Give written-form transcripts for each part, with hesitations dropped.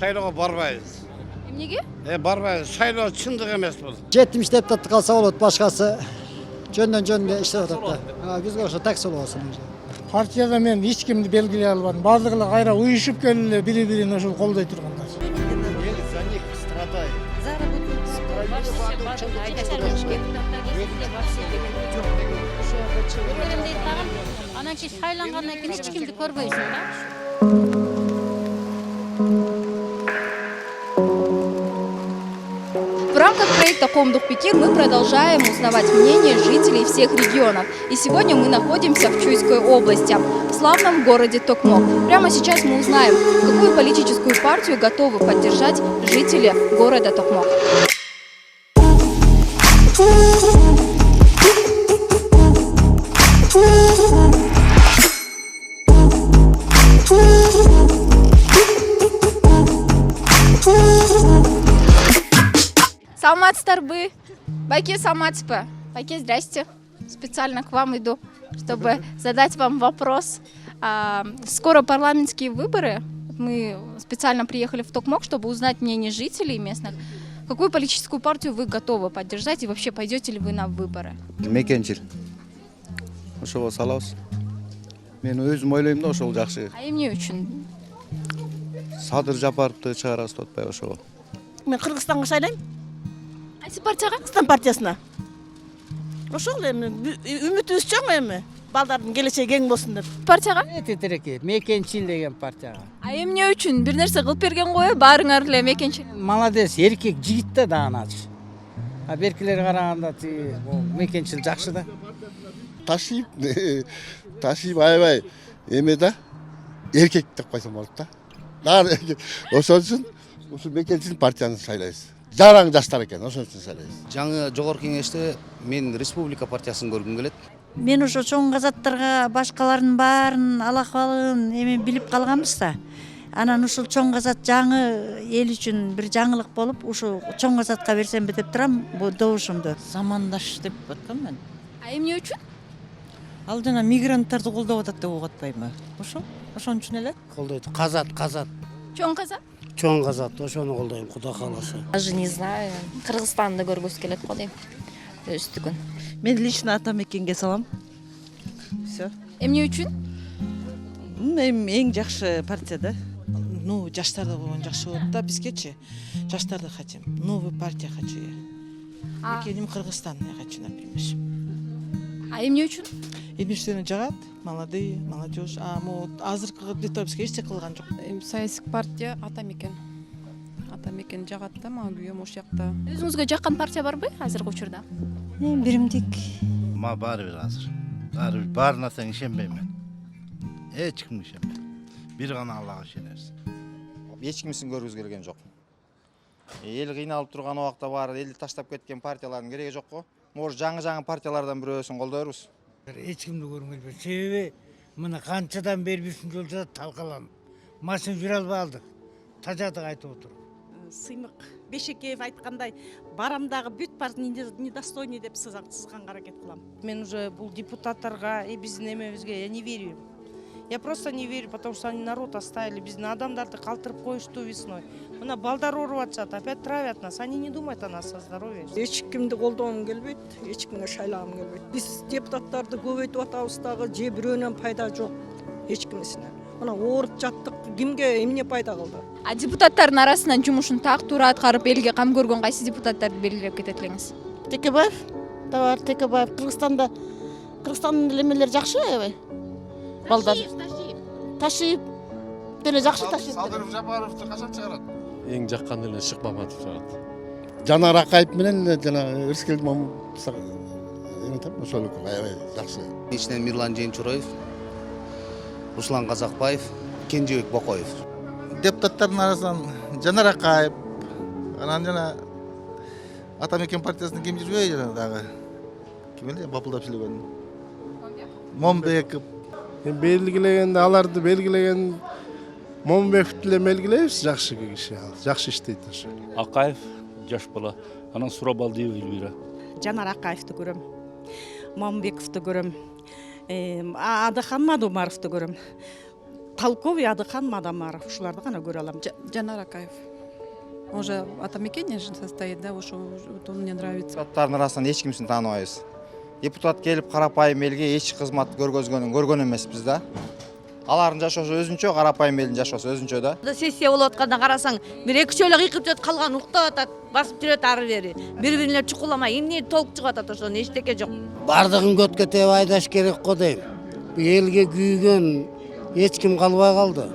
шайлауға барбайбыз. Эмнеге? Барбайбыз. Шайлау чындык эмес бул. 70 депутат қалса болады, башқасы жөнден іштеп жатады. Бізге ошо таксы болсын. Партияда мен ешкімді белгілей албадым. Барлығы қайра уюшуп келіп бири-бирин ошол колдой тургандар. За них страдает. Анан кийин шайлангандан кийин эч кимди көрбөйсүң да. В рамках проекта «Коомдук Пекин» мы продолжаем узнавать мнение жителей всех регионов. И сегодня мы находимся в Чуйской области, в славном городе Токмок. Прямо сейчас мы узнаем, какую политическую партию готовы поддержать жители города Токмок. Саламатсыздарбы? Байке, саламатсызбы? Байке, здрасте. Специально к вам иду, чтобы задать вам вопрос. Скоро парламентские выборы. Мы специально приехали в Токмок, чтобы узнать мнение жителей местных. Какую политическую партию вы готовы поддержать и вообще пойдете ли вы на выборы? Мекенчил. Ошого салабыз. Мен өзүм ойлойм да ошол жакшы. А эмне үчүн? Садыр Жапаровду чыгарабыз деп атпайбы ошого. Мен Кыргызстанга шайлайм. Кайсы партияга? Кыргызстан партиясына. Ошол эми үмүтүбүз чоң эми. Балдардын келечеги кең болсун деп. Партияга? Тетереки, Мекенчил деген партияга. А эмне үчүн? Бир нерсе кылып берген го, баарыңар эле Мекенчил. Молодец, еркек жигит да даанач. А беркилерге караганда Мекенчил жакшы да. Ташип аябай эме да эркек деп койсом болот да. Ошол үчүн ушу Мекенчил партияны шайлайбыз. Жараң жаштар экен, ошон үчүн шайлайбыз. Жаңы жогорку кеңеште мен Республика партиясын көргүм келет. Мен ошо чоң казаттарга башкалардын баарын алакалын эми билип калганбыз да. Анан ушул чоң казат жаңы эл үчүн бир жаңылык болуп, ушу чоң казатка берсемби деп турам, бул добушумду. Замандаш деп аткам мен. А эмне үчүн? Ал жана мигранттарды колдоп атат деп угуп атпайбы? Ошон үчүн эле. Колдойт. Казат. Чоң казат? Чоң казат. Ошону колдойм, Кудай кааласа. Даже не знаю. Кыргызстанды көргүсү келет го дейм. Өстүгүн. Мен лично Атамекенге салам. Всё. Эмне үчүн? Эң жакшы партия да. Ну, жаштарда болгон жакшы болот да, бизгечи. Жаштарды хотим. Новый партия хочу я. Мекеним Кыргызстан я хочу, например. А эмне үчүн? Эмне жагат? Молодые, молодежь. Азыркы бизге эч кылган жок. Саясий партия Атамекен жагат да, мага күйөөм ошол жакта. Өзүңүзгө жаккан партия барбы азыркы учурда? Биримдик. Баары бир азыр. Баары нарсага ишенбейм мен. Эч кимге ишенбейм. Бир гана Аллага ишенебиз. Эч кимсин көргүз келген жок. Эл кыйналып турган убакта баары элди таштап кеткен партиялардын кереги жок го. Может жаңы партиялардан бирөөсүн колдойбуз. Эч кимди көргүм келбейт. Себеби мына канчадан бери биздин жолдо талкаланып. Машина жүрө албай алдык. Тажадык айтып отур. Сыймык Бешекеев айткандай, барамдагы бүт партия недостойный деп сызганга аракет кылам. Мен уже бул депутаттарга и биздин эмебизге я не верю. Я просто не верю, потому что они народ оставили, биздин адамдарды калтырып коюшту весной. Мына балдар ооруп атышат, опять травят нас, они не думают о нас, о здоровье. Эч кимди колдогом келбейт, эч кимге шайлагым келбейт. Биз депутаттарды көбөйтүп атабыз дагы, же бирөөнөн пайда жок эч кимисинен. Мына ооруп жаттык, кимге эмне пайда кылды? А депутаттардын арасынан жумушун так туура аткарып элге кам көргөн кайсы депутаттарды белгилеп кетет элеңиз? Текебаев, Текебаев Кыргызстандын элемелери жакшы аябай. Балдар. Ташип. Деле жакшы Ташип. Садыр Жапаровду качан чыгарат? Эң жаккан эле Шыкмаматов чыгат. Жанар Акаев менен жана Ырыскел ошол аябай жакшы. Ичинен Мирлан Женчуроев, Руслан Казакбаев, Кенжебек Бокоев. Депутаттардын арасынан Жанар Акаев, анан жана Атамекен партиясынын ким жүрбөй жана дагы. Ким эле бапылдап сүйлөгөн? Момбеков. Белгилегенде аларды белгилеген Момбековду эле белгилейбиз, жакшы киши ал. Жакшы иштейт ошо. Акаев жаш бала, анан Сурабалдиева Эльвира. Жанар Акаевди көрөм. Момбековду көрөм. Адахан Мадумаровду көрөм. Толковый Адыхан Мадамаров ушуларды гана көрө алам. Жанар Акаев. Он же атамекения же состоит, да, уж он мне нравится. Депутаттардын арасынан эч кимсин тааныбайбыз. Депутат келип карапайым элге эч кызмат көргөн эмеспиз да. Алардын жашоосу өзүнчө, карапайым элдин жашоосу өзүнчө да. Сессия болуп атканда карасаң, бир эки чөйлө кыйкып жатат, калган уктап атат, басып жүрөт ары бери. Бири-бирине чукуламай, эмне толук чыгып атат ошондон эчтеке жок. Бардығын көткө теп айдаш керек го дейм. Элге күйгөн эч ким калбай калды.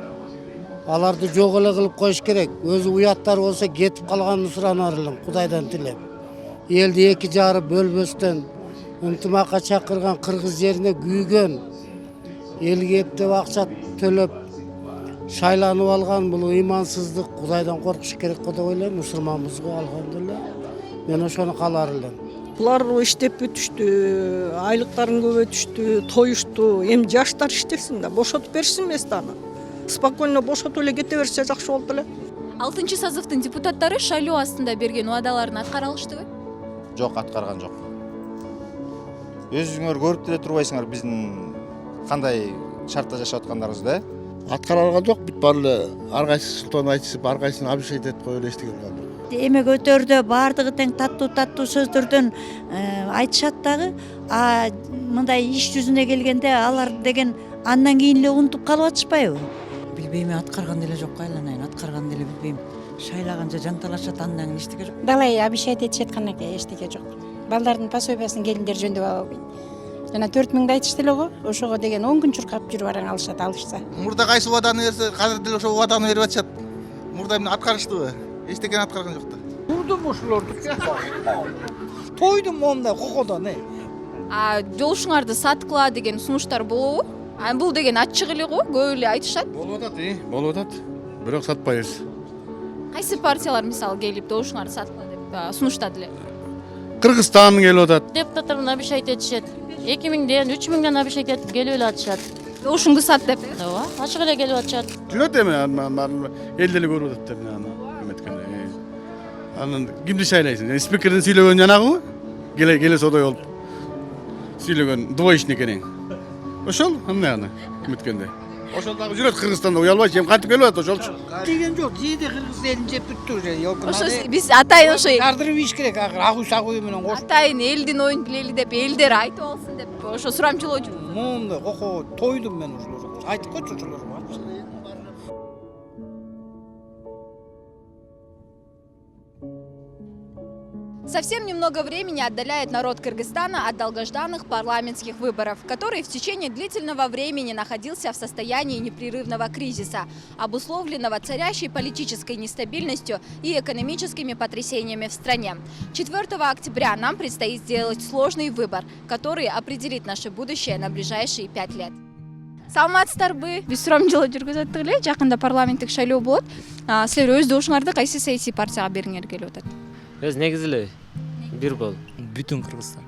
Аларды жок эле кылып коюш керек. Өзү уяттар болсо кетип калганын суранар элем, Кудайдан тилеп. Элди эки жарып бөлбөстөн ынтымакка чакырган кыргыз жерине күйгөн, элге эптеп акча төлөп шайланып алган бул ыймансыздык. Кудайдан коркуш керек го деп ойлойм. Мусулманбыз го, алхамдулилла. Мен ошону калар элем. Булар иштеп бүтүштү, айлыктарын көбөйтүштү, тоюшту. Эми жаштар иштесин да, бошотуп беришин эмес да аны. Спокойно бошотуп эле кете берсе жакшы болот эле. 6 созывдын депутаттары шайлоо астында берген уадаларын аткара алыштыбы? Жок, аткарган жок. Өзүңөр көрүп деле турбайсыңар биздин кандай шартта жашап аткандарыбызды, Аткара алган жок, бүт баары эле ар кайсы сылтоон айтышып, ар кайсын обещать этип коюп эле эчтеке кылган жок. Эме көтөрдө баардыгы тең таттуу сөздөрдөн айтышат дагы, мындай иш жүзүнө келгенде алар деген андан кийин эле унутуп калып атышпайбы? Билбейм, аткарган деле жок, айланайын, аткарган деле билбейм. Шайлаганча жанталашат, андан кийин эчтеке жок. Далай обещать этишет канаке эчтеке жок. Балдардын пособиясын келиндер жөндөп албайт. Жана 4000 айтышты эле го, ошого деген 10 күн чуркап жүрүп бараң алышса. Мурда кайсы убаданы берсе, азыр деле ошол убаданы берип атышат. Мурда эмне аткарыштыбы? Эчтекени аткарган жок да. Турдум ушулорду. Тойдум монда кокодон. Жолушуңарды саткыла деген сунуштар болобу? Бул деген ачык эле го, көп эле айтышат. Болуп атат. Бирок сатпайбыз. Кайсы партиялар мисалы келип жолушуңарды саткыла деп сунуштады эле? Кыргызстан келип атат. Депутаттар мына обещать этишет. 2000ден 3000ден обещать этип келип эле атышат. Жолушуңду сат деп. Ооба, ачык эле келип атышат. Жүрөт эми, эл деле көрүп атат деп эметкенде. Анан кимди шайлайсың? Спикердин сүйлөгөнү жанагыбы? Келе содой болуп сүйлөгөн двоечник экенин. Ошол эмне эметкенде. Ошол дагы жүрөт Кыргызстанда, уялбайчы, эми кантип келип атат ошолчу. Деген жок, жээде кыргыз элин жеп бүттү уже. Ошо биз атайын ошо Кардырып ийиш керек, агуй менен кош. атайын элдин оюн билели деп, элдер айтып алсын деп ошо сурамчылоо жүрүп. Монда кoko тойдум мен ушулар. Айтып койчу ушулар. Совсем немного времени отдаляет народ Кыргызстана от долгожданных парламентских выборов, который в течение длительного времени находился в состоянии непрерывного кризиса, обусловленного царящей политической нестабильностью и экономическими потрясениями в стране. 4 октября нам предстоит сделать сложный выбор, который определит наше будущее на ближайшие 5 лет. Саламатсыздарбы? Биз сурамчылоо жүргүзөт эле, жакында парламенттик шайлоо болот. Силер өз добушуңарды кайсы саясий партияга бергиңер келип атат? Өз негизи эле бир бол, бүтүн Кыргызстан.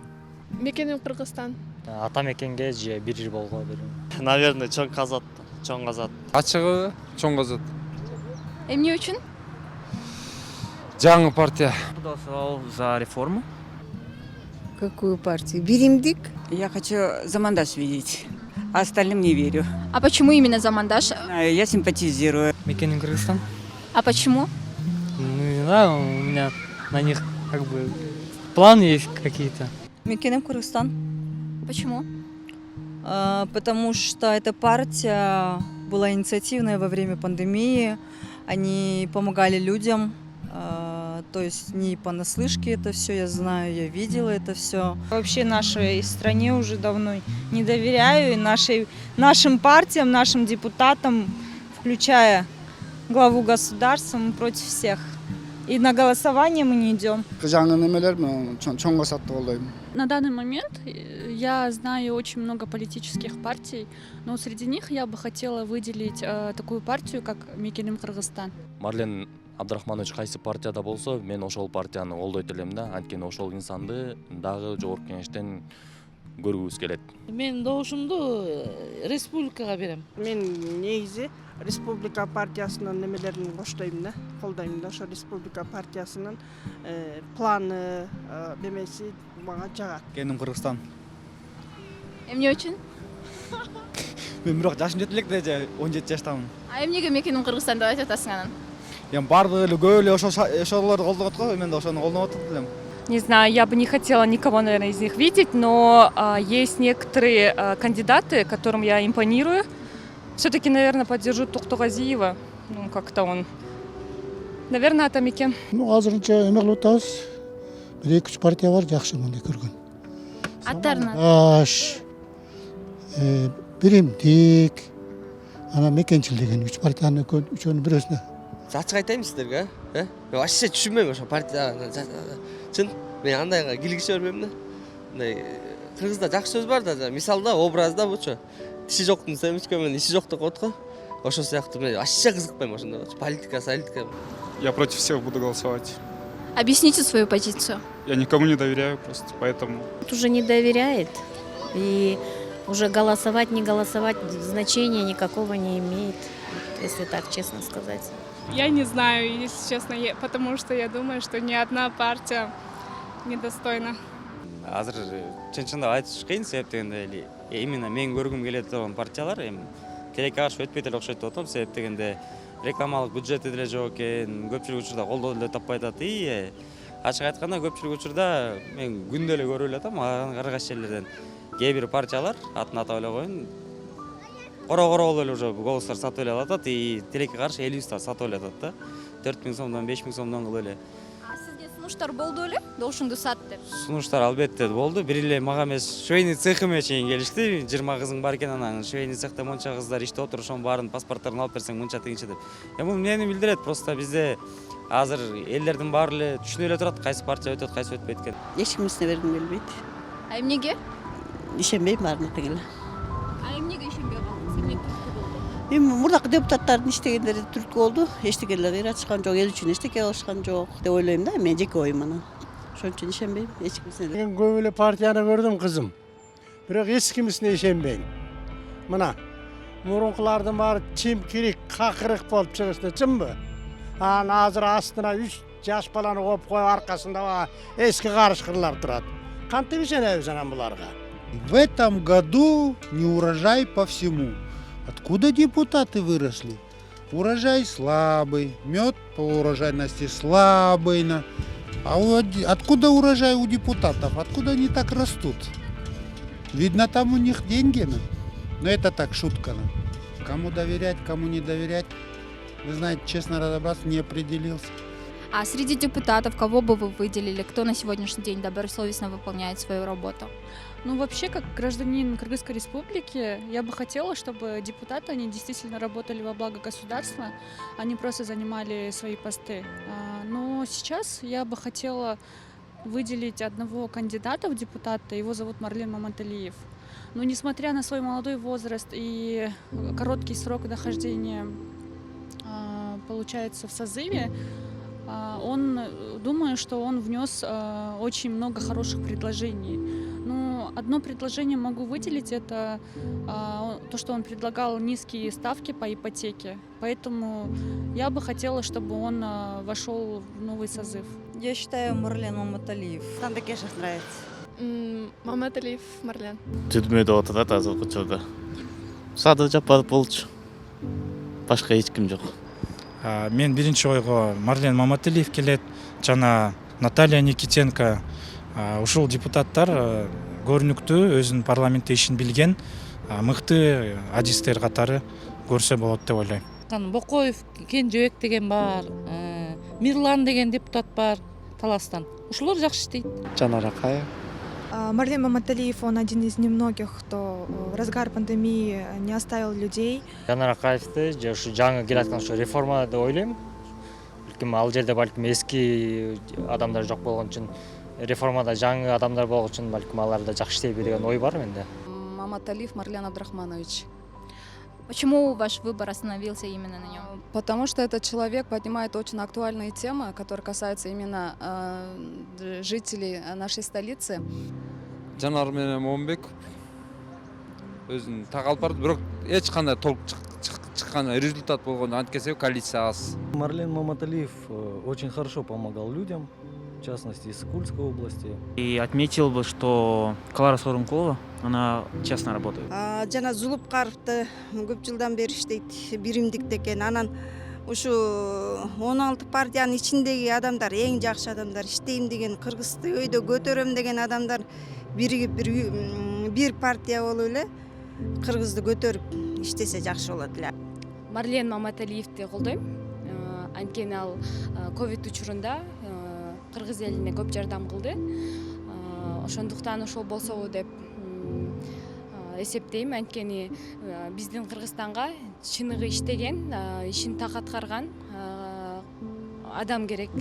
Мекеним Кыргызстан. Ата мекенге же бир болго берем. Наверное, чоң казат. Ачыгы чоң казат. Эмне үчүн? Жаңы партия. За реформу. Какую партию? Беремдик. Я хочу Замандаш видеть, а остальным не верю. А почему именно Замандаш? Я симпатизирую. Мекеним Кыргызстан. А почему? Не знаю, у меня на них как бы планы есть какие-то. Мекеним Кыргызстан. Почему? Потому что эта партия была инициативная во время пандемии. Они помогали людям, то есть не понаслышке это все, я знаю, я видела это все. Вообще нашей стране уже давно не доверяю, и нашим партиям, нашим депутатам, включая главу государства, мы против всех. И на голосование мы не идем. На данный момент я знаю очень много политических партий, но среди них я бы хотела выделить такую партию, как Мекеним Кыргызстан. Марлен Абдрахманович кайсы партияда болсо, мен ошол партияны колдойт элем да, анткени ошол инсанды дагы жогорку кеңештен көргүбүз келет. Мен добушумду республикага берем. Мен негизи республика партиясынын немелерин коштойм да, колдойм да. Ошо республика партиясынын планы, бемеси мага жагат. Мекеним Кыргызстан. Эмне үчүн? Мен бирок жашым жете элек да 17 жаштамын. А эмнеге мекеним Кыргызстан деп айтып атасың анан? Эми бардыгы эле көп эле ошолорду колдоп атат го, мен да ошону колдоп атат элем. Не знаю, я бы не хотела никого, наверное, из них видеть, но есть некоторые кандидаты, которым я импонирую. Все-таки, наверное, поддержу Токтогазиева. Ну, как-то он. Наверное, Атамекен. Ну, азырынча эме кылып атабыз. Бир 2-3 партия бар, жакшы мындай көргөн. Аттарына. Аш, Биримдик, ана Мекенчил деген 3 партиянын үчөөнүн бирөөсүнө. Ачык айтайын сиздерге, мен вообще түшүнбөйм ошо партияны. Чын, мен андайга килгише бербейм да. Мындай Кыргызда жакшы сөз бар да, мисалда, образда болчу. Тиши жоктун семичке менен иши жок деп коет го. Ошол сыяктуу мен вообще кызыкпайм ошондой. Политика. Я против всех буду голосовать. Объясните свою позицию. Я никому не доверяю просто, поэтому... Уже не доверяет, и уже голосовать, не голосовать значения никакого не имеет, если так честно сказать. Я не знаю, если честно, потому что я думаю, что ни одна партия недостойна. Азыр чын-чындап айтыш кыйын, себеп дегенде эле именно мен көргүм келет турган партиялар эми тилекке каршы өтпөйт эле окшойт деп атам, себеп дегенде рекламалык бюджети деле жок экен, көпчүлүк учурда колдоо деле таппай атат. Ачык айтканда көпчүлүк учурда мен күндө эле көрүп эле атам, аргаш жерлерден кээ бир партиялар атын атап эле коеюн, кора болуп эле уже голостор сатып эле атат, тилекке каршы 50 сатып эле атат да. 4000 сомдон, 5000 сомдон кылып эле. Сизге сунуштар болду эле? Добушуңду сат деп. Сунуштар албетте болду. Бир эле мага эмес, швейный цехыма чейин келишти. 20 кызың бар экен, анан швейный цехте монча кыздар иштеп отур, ошонун баарын паспорттарын алып берсең мынча тегинче деп. Бул эмнени билдирет? Просто бизде азыр элдердин баары эле түшүнө эле турат, кайсы партия өтөт, кайсы өтпөйт экен. Эч кимисине бергим келбейт. А эмнеге? Ишенбейм баарына тегеле. А эмнеге ишенбей калдыңыз? Эмне түрткү болду? Эми мурдакы депутаттардын иштегендери түрткү болду. Эчтеке эле кыйратышкан жок, эл үчүн эчтеке кылышкан жок деп ойлойм да, мен жеке оюм анан. Ошон үчүн ишенбейм эч кимисине. Мен көп эле партияны көрдүм кызым. Бирок эч кимисине ишенбейм. Мына мурункулардын баары чимкирик, какырык болуп чыгышты, чынбы? Анан азыр астына 3 жаш баланы коюп коюп аркасында эски карышкырлар турат. Кантип ишенебиз анан буларга? В этом году не урожай по всему. Откуда депутаты выросли? Урожай слабый, мед по урожайности слабый. А откуда урожай у депутатов? Откуда они так растут? Видно, там у них деньги. Но это так, шутка. Кому доверять, кому не доверять, вы знаете, честно разобраться, не определился. А среди депутатов кого бы вы выделили? Кто на сегодняшний день добросовестно выполняет свою работу? Ну, вообще, как гражданин Кыргызской республики, я бы хотела, чтобы депутаты, они действительно работали во благо государства, а не просто занимали свои посты. Но сейчас я бы хотела выделить одного кандидата в депутаты, его зовут Марлен Маматалиев. Но несмотря на свой молодой возраст и короткий срок нахождения, получается, в созыве, думаю, что он внес очень много хороших предложений. Ну, одно предложение могу выделить, это то, что он предлагал низкие ставки по ипотеке. Поэтому я бы хотела, чтобы он вошел в новый созыв. Я считаю, Марлен Маматалиев. Сандакешев нравится. Маматалиев Марлен. Түдмө деп атат азыр учурда. Сады жаппадып болчу. Башка эч ким жок. Мен биринчи ойго Марлен Маматалиев келет, жана Наталья Никитенко. Ушул депутаттар көрүнүктүү, өзүнүн парламентте ишин билген, мыкты адистер катары көрсө болот деп ойлойм. Бокоев, Кенжебек деген бар, Мирлан деген депутат бар Таластан. Ушулар жакшы иштейт. Жанар Акаев. Марлен Маматалиев, он один из немногих, кто в разгар пандемии не оставил людей. Жанар Акаевди же ушу жаңы келаткан ушу реформа деп ойлойм. Балким ал жерде балким эски адамдар жок болгон үчүн, реформада жаңы адамдар болгон үчүн балким алар да жакшы иштейби деген ой бар менде. Маматалиев Марлен Абдрахманович. Почему ваш выбор остановился именно на нем? Потому что этот человек поднимает очень актуальные темы, которые касаются именно жителей нашей столицы. Жанар менен Момбек өзүн так алып барды, бирок эч кандай толук чыккан результат болгон анткесе коалиция аз. Марлен Маматалиев очень хорошо помогал людям. в частности, из Кульской области. И отметил бы, что Клара Сорункулова, она честно работает. Жана Зулупкаровду көп жылдан бери иштейт, биримдикте экен. Анан ушу 16 партиянын ичиндеги адамдар, эң жакшы адамдар, иштейм деген, Кыргызды өйдө көтөрөм деген адамдар биригип бир партия болуп эле Кыргызды көтөрүп иштесе жакшы болот эле. Марлен Маматалиевди колдойм. Анткени ал ковид учурунда Кыргыз элине көп жардам кылды. Ошондуктан ошол болсобу деп эсептейм. Анткени биздин Кыргызстанга чыныгы иштеген, ишин так аткарган адам керек.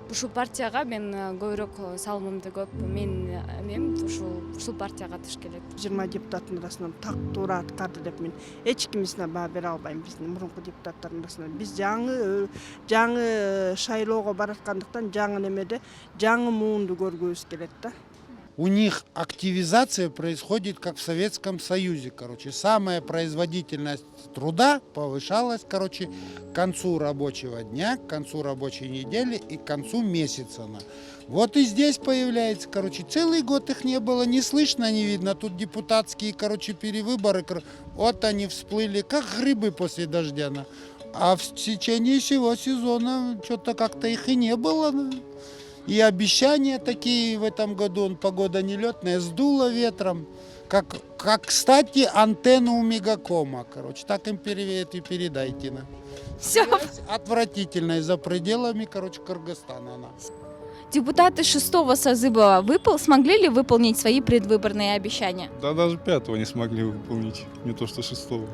Ушул партияга мен көбүрөөк салымымды көп мен ушул партияга катыш келет. 20 депутаттын арасынан так туура аткарды деп мен эч кимисине баа бере албайм. Биздин мурунку депутаттардын арасынан биз жаңы шайлоого бараткандыктан жаңы немеде жаңы муунду көргүбүз келет да. У них активизация происходит как в Советском Союзе, Самая производительность труда повышалась, к концу рабочего дня, к концу рабочей недели и к концу месяца. Вот и здесь появляется, целый год их не было, не слышно, не видно. Тут депутатские, перевыборы, вот они всплыли, как грибы после дождя. А в течение всего сезона что-то как-то их и не было. И обещания такие в этом году, погода нелетная, сдуло ветром. Как, кстати, антенну у Мегакома, так им передайте. Все. Отвратительная за пределами, Кыргызстана. Депутаты 6-го созыва смогли ли выполнить свои предвыборные обещания? Да, даже 5-го не смогли выполнить, не то что 6-го.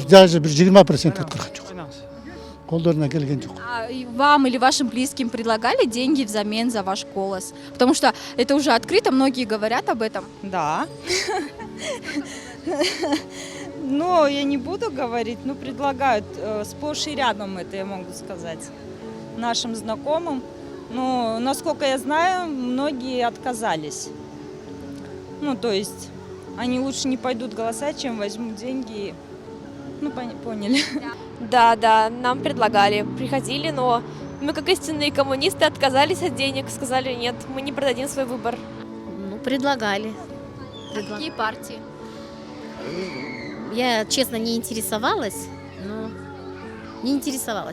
Даже 20% открывать. Вам или вашим близким предлагали деньги взамен за ваш голос? Потому что это уже открыто, многие говорят об этом. Да. Но я не буду говорить, но предлагают сплошь и рядом, это я могу сказать, нашим знакомым. Но, насколько я знаю, многие отказались. То есть они лучше не пойдут голосовать, чем возьмут деньги. Поняли. Да, нам предлагали, приходили, но мы, как истинные коммунисты, отказались от денег, сказали нет, мы не продадим свой выбор. Предлагали. Какие партии? Я, честно, не интересовалась,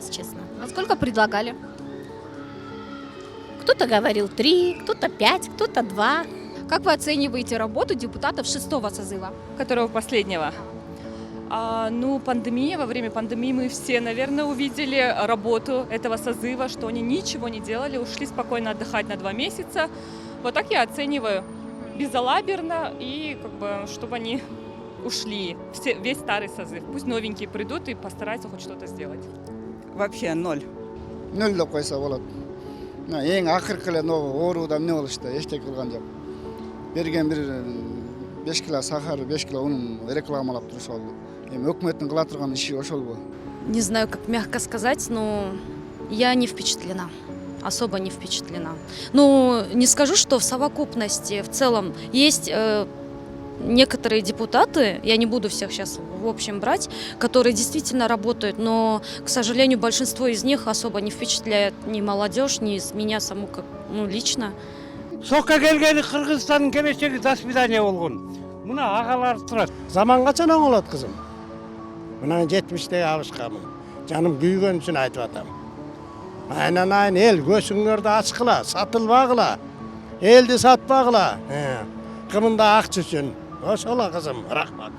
честно. А сколько предлагали? Кто-то говорил 3, кто-то 5, кто-то 2. Как вы оцениваете работу депутатов 6-го созыва? Которого последнего? Пандемия, во время пандемии мы все, наверное, увидели работу этого созыва, что они ничего не делали, ушли спокойно отдыхать на 2 месяца. Вот так я оцениваю, безалаберно, и чтобы они ушли, весь старый созыв. Пусть новенькие придут и постараются хоть что-то сделать. Вообще 0. 0 деп койсо болот. Эң акыркы эле оорууда эмне болушту, эчтеке кылган жок. Берген бир 5 кило сахар, 5 кило унун рекламалап турушу болду. Өкмөттүн кыла турган иши ошол. Не знаю, как мягко сказать, но я не впечатлена. Особо не впечатлена. Не скажу, что в совокупности, в целом, есть некоторые депутаты, я не буду всех сейчас в общем брать, которые действительно работают, но, к сожалению, большинство из них особо не впечатляет ни молодежь, ни меня саму лично. Сокка келгени Кыргызстандын келечеги до свидания болгон. Мына агалар турат. Заман качан оңолот кызым? Мына 70-те алышканмын. Жаным күйгөн үчүн айтып атам. Айнан эл көсүңөрдү ачкыла, сатылбагыла. Элди сатпагыла. Кымында акча үчүн. Ошола кызым, рахмат.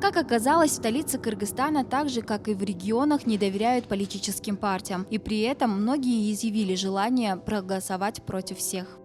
Как оказалось, в столице Кыргызстана, так же, как и в регионах, не доверяют политическим партиям. И при этом многие изъявили желание проголосовать против всех.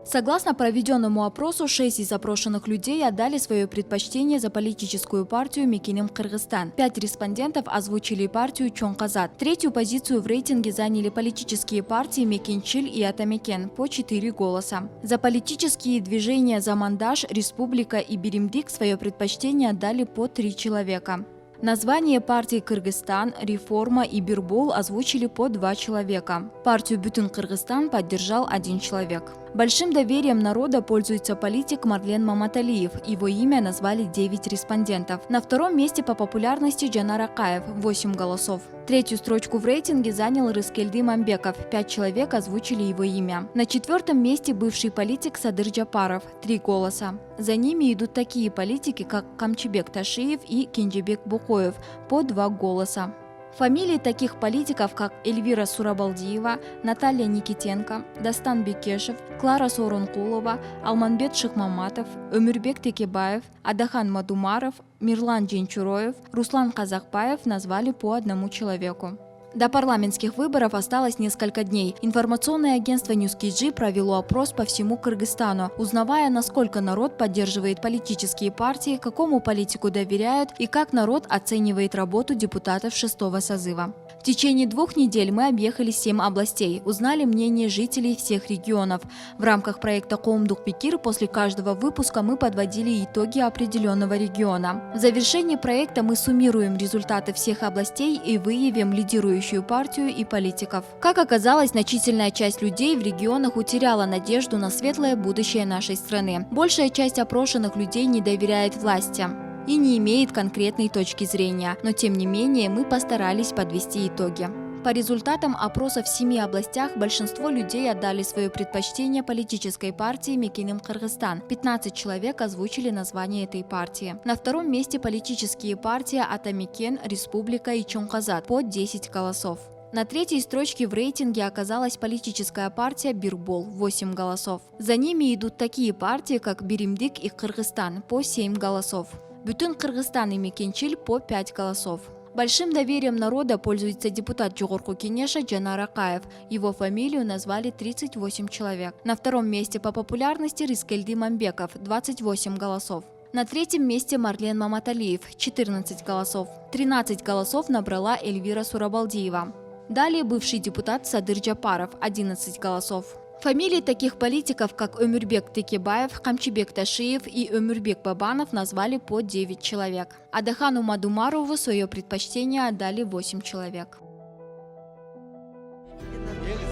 Согласно проведенному опросу, 6 из опрошенных людей отдали свое предпочтение за политическую партию Мекеним Кыргызстан. 5 респондентов озвучили партию Чоңказат. 3-ю позицию в рейтинге заняли политические партии Мекенчил и Атамекен по 4 голоса. За политические движения Замандаш, Республика и Биримдик свое предпочтение отдали по 3 человека. Название партий Кыргызстан, Реформа и Бирбол озвучили по 2 человека. Партию Бүтүн Кыргызстан поддержал 1 человек. Большим доверием народа пользуется политик Марлен Маматалиев. Его имя назвали 9 респондентов. На втором месте по популярности Жанар Акаев – 8 голосов. Третью строчку в рейтинге занял Рыскелди Мамбеков. 5 человек озвучили его имя. На четвертом месте бывший политик Садыр Джапаров – 3 голоса. За ними идут такие политики, как Камчибек Ташиев и Кенжебек Букоев – по 2 голоса. Фамилии таких политиков, как Эльвира Сурабалдиева, Наталья Никитенко, Дастан Бекешев, Клара Сооронкулова, Алманбет Шихмаматов, Өмүрбек Текебаев, Адахан Мадумаров, Мирлан Дженчуроев, Руслан Казакбаев назвали по 1 человеку. До парламентских выборов осталось несколько дней. Информационное агентство NewsKG провело опрос по всему Кыргызстану, узнавая, насколько народ поддерживает политические партии, какому политику доверяют и как народ оценивает работу депутатов 6-го созыва. В течение 2 недель мы объехали 7 областей, узнали мнение жителей всех регионов. В рамках проекта «Коомдук Пекир» после каждого выпуска мы подводили итоги определенного региона. В завершении проекта мы суммируем результаты всех областей и выявим лидирующую партию и политиков. Как оказалось, значительная часть людей в регионах утеряла надежду на светлое будущее нашей страны. Большая часть опрошенных людей не доверяет власти и не имеет конкретной точки зрения, но тем не менее мы постарались подвести итоги. По результатам опроса в 7 областях большинство людей отдали свое предпочтение политической партии Мекеним Кыргызстан. 15 человек озвучили название этой партии. На втором месте политические партии Атамекен, Республика и Чоңказат по 10 голосов. На третьей строчке в рейтинге оказалась политическая партия Бирбол – 8 голосов. За ними идут такие партии, как Биримдик и Кыргызстан по 7 голосов. Бүтүн Кыргызстан и Мекенчил по 5 голосов. Большим доверием народа пользуется депутат Жогорку Кенеша Жанар Акаев. Его фамилию назвали 38 человек. На втором месте по популярности Рыскелди Мамбеков – 28 голосов. На третьем месте Марлен Маматалиев – 14 голосов. 13 голосов набрала Эльвира Сурабалдиева. Далее бывший депутат Садыр Джапаров – 11 голосов. Фамилии таких политиков, как Өмүрбек Текебаев, Камчибек Ташиев и Өмүрбек Бабанов назвали по 9 человек. Адахану Мадумарову свое предпочтение отдали 8 человек.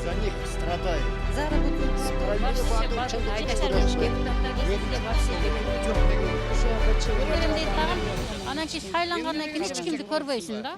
За них страдает. Анан сиз шайлангандан кийин эч кимди көрбөйсүң да.